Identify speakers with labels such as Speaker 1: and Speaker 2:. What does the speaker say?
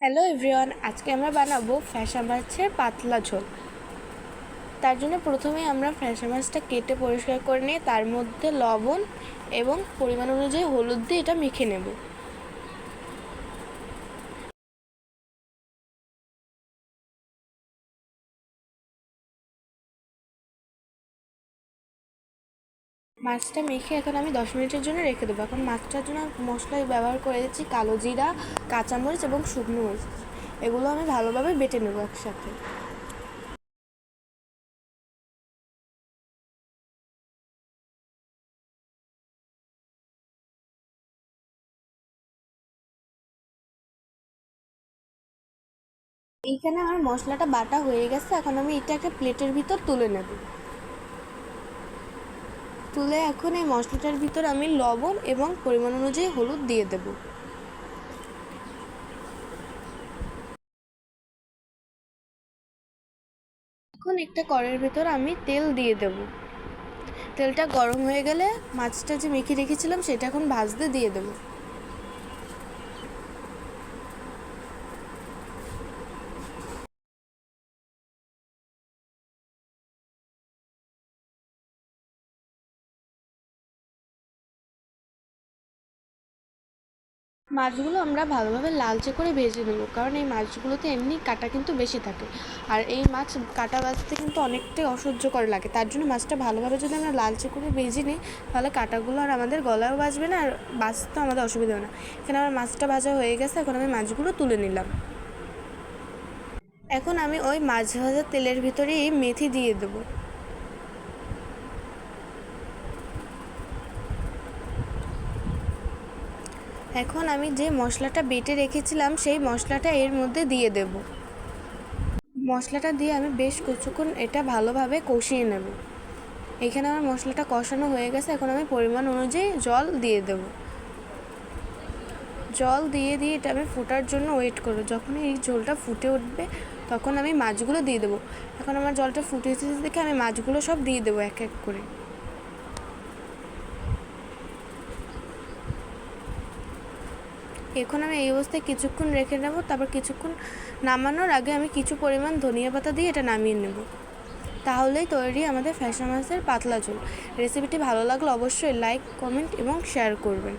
Speaker 1: Hello everyone, আজকে আমরা বানাবো ফ্যাসা মাছের পাতলা ঝোল। তার জন্য প্রথমেই আমরা ফ্যাসা মাছটা কেটে পরিষ্কার করে নিয়ে তার মধ্যে লবণ এবং পরিমাণ অনুযায়ী হলুদ দিয়ে এটা মেখে নেব। মাছটা মেখে এখন আমি 10 মিনিটের জন্য রেখে দেবো। এখন মাছটার জন্য মশলায় ব্যবহার করেছি কালো জিরা, কাঁচামরিচ এবং শুকনো মরিচ। এগুলো আমি ভালোভাবে বেটে নেবো একসাথে। এইখানে আমার মশলাটা বাটা হয়ে গেছে, এখন আমি এটা একটা প্লেটের ভিতর তুলে নেব। তুলে এখন এই মশলাটার ভিতর আমি লবণ এবং পরিমাণ অনুযায়ী হলুদ দিয়ে দেব। এখন একটা কড়াইয়ের ভিতর আমি তেল দিয়ে দেব। তেলটা গরম হয়ে গেলে মাছটা যে মেখে রেখেছিলাম সেটা এখন ভাজতে দিয়ে দেব। মাছগুলো আমরা ভালোভাবে লালচে করে ভেজে নেব, কারণ এই মাছগুলোতে এমনি কাঁটা কিন্তু বেশি থাকে, আর এই মাছ কাঁটা বাছতে কিন্তু অনেকটাই অসহ্যকর লাগে। তার জন্য মাছটা ভালোভাবে যদি আমরা লালচে করে ভেজে নিই তাহলে কাঁটাগুলো আর আমাদের গলায়ও বাজবে না, আর বাছতেও আমাদের অসুবিধা হবে না। এখানে আমার মাছটা ভাজা হয়ে গেছে, এখন আমি মাছগুলো তুলে নিলাম। এখন আমি ওই মাছ ভাজা তেলের ভিতরে এই মেথি দিয়ে দেবো। এখন আমি যে মশলাটা বেটে রেখেছিলাম সেই মশলাটা এর মধ্যে দিয়ে দেব। মশলাটা দিয়ে আমি বেশ কিছুক্ষণ এটা ভালোভাবে কষিয়ে নেব। এখানে আমার মশলাটা কষানো হয়ে গেছে, এখন আমি পরিমাণ অনুযায়ী জল দিয়ে দেব। জল দিয়ে দিয়ে এটা আমি ফোটার জন্য ওয়েট করব। যখন এই ঝোলটা ফুটে উঠবে তখন আমি মাছগুলো দিয়ে দেবো। এখন আমার জলটা ফুটে এসেছে দেখে আমি মাছগুলো সব দিয়ে দেবো এক এক করে। এখন আমি এই অবস্থায় কিছুক্ষণ রেখে নেব, তারপর কিছুক্ষণ নামানোর আগে আমি কিছু পরিমাণ ধনিয়া পাতা দিয়ে এটা নামিয়ে নেব। তাহলেই তৈরি আমাদের ফ্যাসা মাছের পাতলা ঝোল। রেসিপিটি ভালো লাগলে অবশ্যই লাইক, কমেন্ট এবং শেয়ার করবেন।